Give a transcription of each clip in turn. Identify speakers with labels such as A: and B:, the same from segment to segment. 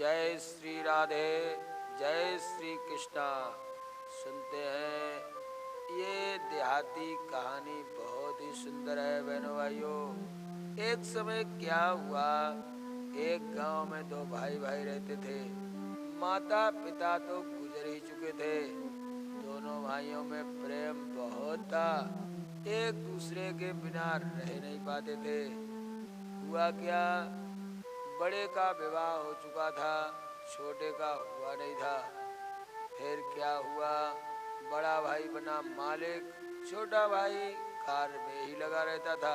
A: जय श्री राधे, जय श्री कृष्णा। सुनते हैं ये देहाती कहानी बहुत ही सुंदर है बहनों भाइयों। एक समय क्या हुआ, एक गांव में दो भाई भाई रहते थे। माता पिता तो गुजर ही चुके थे। दोनों भाइयों में प्रेम बहुत था, एक दूसरे के बिना रह नहीं पाते थे। हुआ क्या, बड़े का विवाह हो चुका था, छोटे का हुआ नहीं था। फिर क्या हुआ, बड़ा भाई बना मालिक, छोटा भाई कार में ही लगा रहता था।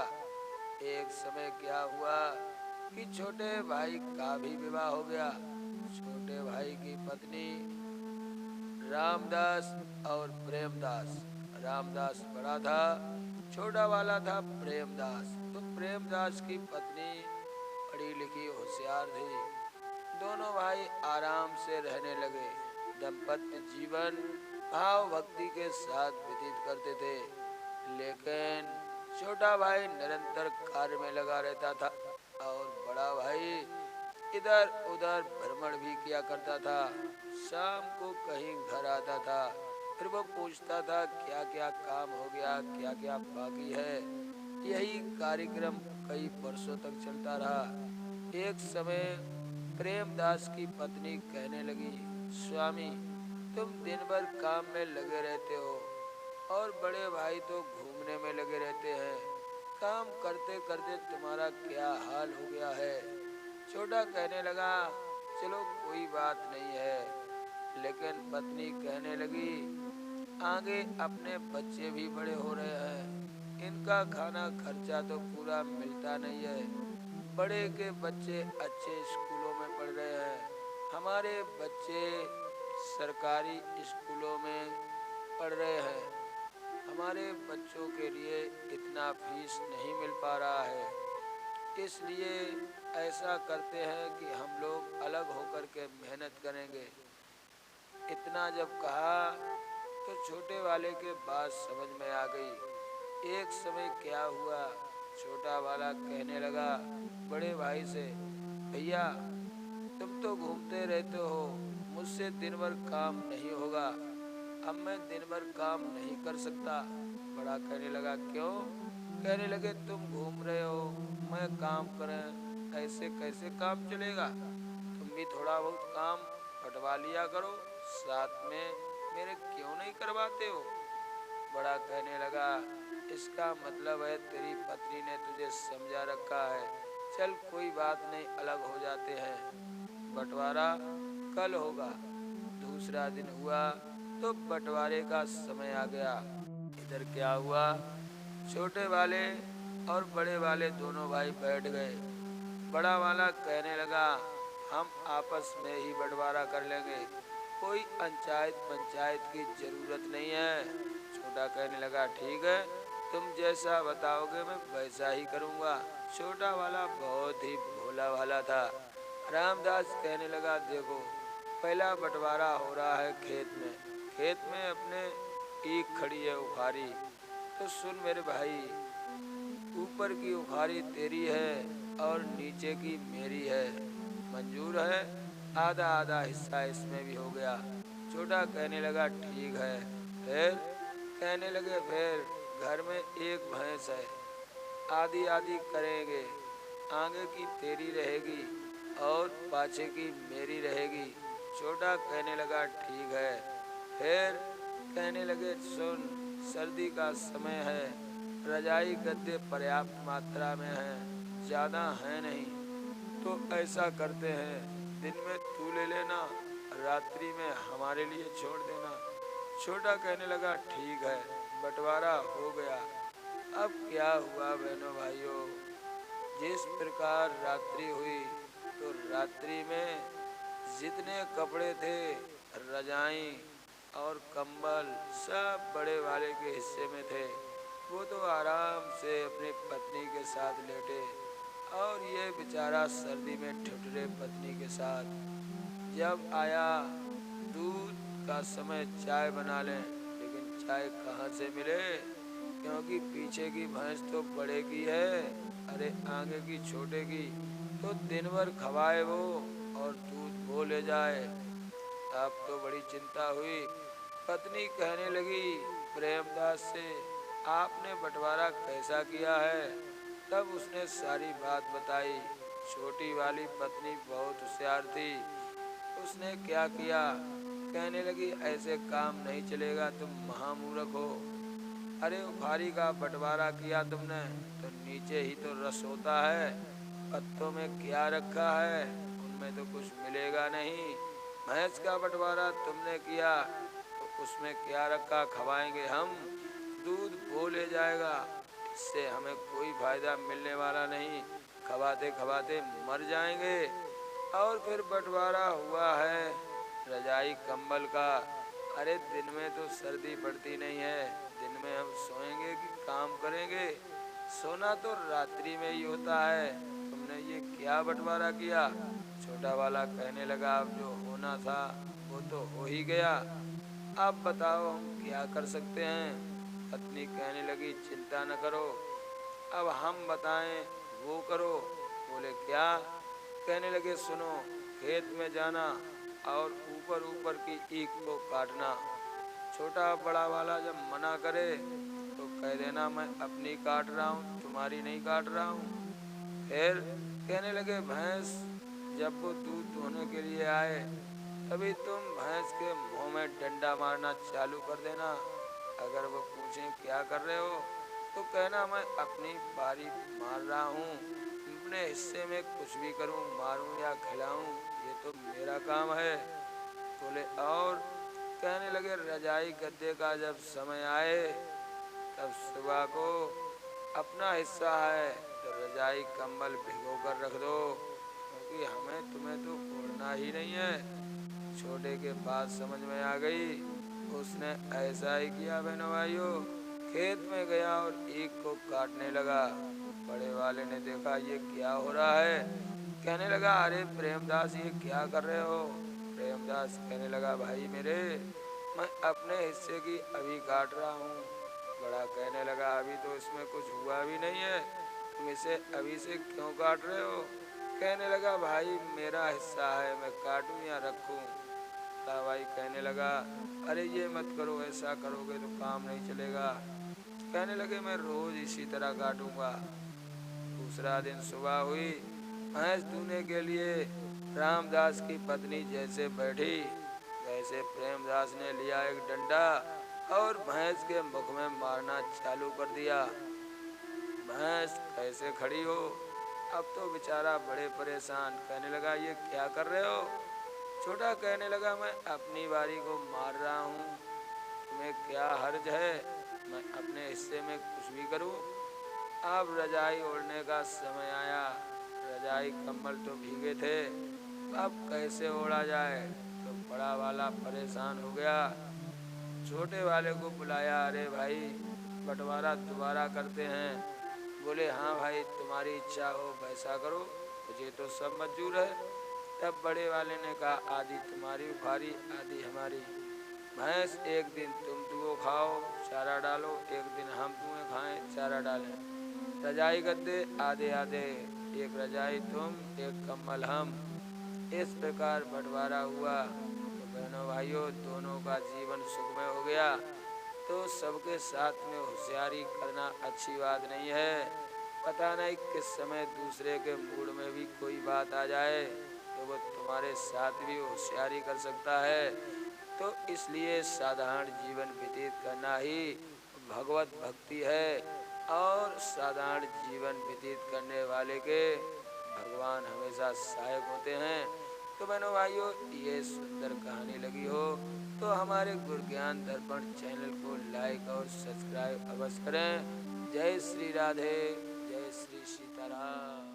A: एक समय क्या हुआ कि छोटे भाई का भी विवाह हो गया। छोटे भाई की पत्नी रामदास और प्रेमदास। रामदास बड़ा था, छोटा वाला था प्रेमदास। तो प्रेमदास की पत्नी पढ़ी लिखी होशियार थी। दोनों भाई आराम से रहने लगे। दाम्पत्य जीवन भाव भक्ति के साथ व्यतीत करते थे। लेकिन छोटा भाई निरंतर कार्य में लगा रहता था और बड़ा भाई इधर उधर भ्रमण भी किया करता था। शाम को कहीं घर आता था, फिर वो पूछता था क्या क्या काम हो गया, क्या क्या बाकी है। यही कार्यक्रम कई वर्षों तक चलता रहा। एक समय प्रेमदास की पत्नी कहने लगी, स्वामी तुम दिन भर काम में लगे रहते हो और बड़े भाई तो घूमने में लगे रहते हैं। काम करते करते तुम्हारा क्या हाल हो गया है। छोटा कहने लगा, चलो कोई बात नहीं है। लेकिन पत्नी कहने लगी, आगे अपने बच्चे भी बड़े हो रहे हैं, इनका खाना खर्चा तो पूरा मिलता नहीं है। बड़े के बच्चे अच्छे स्कूलों में पढ़ रहे हैं, हमारे बच्चे सरकारी स्कूलों में पढ़ रहे हैं। हमारे बच्चों के लिए इतना फीस नहीं मिल पा रहा है। इसलिए ऐसा करते हैं कि हम लोग अलग होकर के मेहनत करेंगे। इतना जब कहा तो छोटे वाले के बात समझ में आ गई। एक समय क्या हुआ, छोटा वाला कहने लगा बड़े भाई से, भैया तुम तो घूमते रहते हो, मुझसे दिन भर काम नहीं होगा, अब मैं दिन भर काम नहीं कर सकता। बड़ा कहने लगा, क्यों? कहने लगे, तुम घूम रहे हो, मैं काम करें, ऐसे कैसे काम चलेगा। तुम भी थोड़ा बहुत काम बंटवा लिया करो, साथ में मेरे क्यों नहीं करवाते हो। बड़ा कहने लगा, इसका मतलब है तेरी पत्नी ने तुझे समझा रखा है। चल कोई बात नहीं, अलग हो जाते हैं, बंटवारा कल होगा। दूसरा दिन हुआ तो बंटवारे का समय आ गया। इधर क्या हुआ, छोटे वाले और बड़े वाले दोनों भाई बैठ गए। बड़ा वाला कहने लगा, हम आपस में ही बंटवारा कर लेंगे, कोई पंचायत पंचायत की जरूरत नहीं है। छोटा कहने लगा, ठीक है, तुम जैसा बताओगे मैं वैसा ही करूँगा। छोटा वाला बहुत ही भोला भाला था। रामदास कहने लगा, देखो पहला बंटवारा हो रहा है खेत में। खेत में अपने ईख खड़ी है उखारी, तो सुन मेरे भाई, ऊपर की उखारी तेरी है और नीचे की मेरी है, मंजूर है? आधा आधा हिस्सा इसमें भी हो गया। छोटा कहने लगा, ठीक है। फिर कहने लगे, फिर घर में एक भैंस है, आधी आधी करेंगे, आगे की तेरी रहेगी और पाछे की मेरी रहेगी। छोटा कहने लगा, ठीक है। फिर कहने लगे, सुन सर्दी का समय है, रजाई गद्दे पर्याप्त मात्रा में हैं, ज़्यादा हैं नहीं, तो ऐसा करते हैं, दिन में तू ले लेना, रात्रि में हमारे लिए छोड़ देना। छोटा कहने लगा, ठीक है, बंटवारा हो गया। अब क्या हुआ बहनों भाइयों, जिस प्रकार रात्रि हुई तो रात्रि में जितने कपड़े थे, रजाई और कंबल सब बड़े वाले के हिस्से में थे। वो तो आराम से अपनी पत्नी के साथ लेटे और ये बेचारा सर्दी में ठिठुरे पत्नी के साथ। जब आया दूध का समय, चाय बना लें, लेकिन चाय कहाँ से मिले, क्योंकि पीछे की भैंस तो बड़े की है, अरे आगे की छोटे की। तो दिन भर खवाए वो और दूध वो ले जाए। अब तो बड़ी चिंता हुई। पत्नी कहने लगी प्रेमदास से, आपने बंटवारा कैसा किया है? तब उसने सारी बात बताई। छोटी वाली पत्नी बहुत होशियार थी। उसने क्या किया, कहने लगी ऐसे काम नहीं चलेगा, तुम महामूर्ख हो। अरे उखारी का बंटवारा किया तुमने तो नीचे ही तो रस होता है, पत्तों में क्या रखा है, उनमें तो कुछ मिलेगा नहीं। भैंस का बंटवारा तुमने किया तो उसमें क्या रखा खवाएंगे हम, दूध बोले जाएगा, इससे हमें कोई फायदा मिलने वाला नहीं, खवाते खवाते मर जाएंगे। और फिर बंटवारा हुआ है रजाई कंबल का। अरे दिन में तो सर्दी पड़ती नहीं है, दिन में हम सोएंगे कि काम करेंगे? सोना तो रात्रि में ही होता है। तुमने ये क्या बंटवारा किया? छोटा वाला कहने लगा अब जो होना था वो तो हो ही गया, अब बताओ हम क्या कर सकते हैं। पत्नी कहने लगी चिंता न करो, अब हम बताएं वो करो। बोले क्या? कहने लगे सुनो, खेत में जाना और ऊपर ऊपर की ईख को काटना। छोटा बड़ा वाला जब मना करे तो कह देना मैं अपनी काट रहा हूँ, तुम्हारी नहीं काट रहा हूँ। फिर कहने लगे भैंस जब वो दूध धोने के लिए आए तभी तुम भैंस के मुंह में डंडा मारना चालू कर देना। अगर वो पूछें क्या कर रहे हो तो कहना मैं अपनी बारी मार रहा हूँ, अपने हिस्से में कुछ भी करूँ, मारूं या खिलाऊं, ये तो मेरा काम है। बोले और? कहने लगे रजाई गद्दे का जब समय आए तब सुबह को अपना हिस्सा है तो रजाई कंबल भिगो कर रख दो, क्योंकि हमें तुम्हें तो ओढ़ना ही नहीं है। छोटे के बात समझ में आ गई, उसने ऐसा ही किया। बहनों भाइयों, खेत में गया और ईख को काटने लगा। बड़े वाले ने देखा ये क्या हो रहा है, कहने लगा अरे प्रेमदास ये क्या कर रहे हो? प्रेमदास कहने लगा भाई मेरे, मैं अपने हिस्से की अभी काट रहा हूँ। बड़ा कहने लगा अभी तो इसमें कुछ हुआ भी नहीं है, तुम इसे अभी से क्यों काट रहे हो? कहने लगा भाई मेरा हिस्सा है, मैं काटूं या रखूं? बड़ा भाई कहने लगा अरे ये मत करो, ऐसा करोगे तो काम नहीं चलेगा। कहने लगे मैं रोज इसी तरह काटूंगा। दूसरा दिन सुबह हुई, भैंस दूने के लिए रामदास की पत्नी जैसे बैठी वैसे प्रेमदास ने लिया एक डंडा और भैंस के मुख में मारना चालू कर दिया। भैंस कैसे खड़ी हो, अब तो बेचारा बड़े परेशान। कहने लगा ये क्या कर रहे हो? छोटा कहने लगा मैं अपनी बारी को मार रहा हूँ, तुम्हें क्या हर्ज है, मैं अपने हिस्से में कुछ भी करूँ। अब रजाई ओढ़ने का समय आया, रजाई कंबल तो भीगे थे, अब कैसे ओढ़ा जाए? तो बड़ा वाला परेशान हो गया। छोटे वाले को बुलाया, अरे भाई बंटवारा दोबारा करते हैं। बोले हाँ भाई तुम्हारी इच्छा हो वैसा करो, मुझे तो सब मंजूर है। तब बड़े वाले ने कहा आधी तुम्हारी उखारी आधी हमारी। भैंस एक दिन तुम दुओ खाओ चारा डालो, एक दिन हम दुएं खाएं चारा डालें। रजाई गद्दे आधे आधे, एक रजाई तुम एक कम्बल हम। इस प्रकार बंटवारा हुआ। तो बहनों भाइयों दोनों का जीवन सुखमय हो गया। तो सबके साथ में होशियारी करना अच्छी बात नहीं है। पता नहीं किस समय दूसरे के मूड में भी कोई बात आ जाए तो वो तुम्हारे साथ भी होशियारी कर सकता है। तो इसलिए साधारण जीवन व्यतीत करना ही भगवत भक्ति है और साधारण जीवन व्यतीत करने वाले के भगवान हमेशा सहायक होते हैं। तो बहनों भाइयों ये सुंदर कहानी लगी हो तो हमारे गुरु ज्ञान दर्पण चैनल को लाइक और सब्सक्राइब अवश्य करें। जय श्री राधे, जय श्री सीताराम।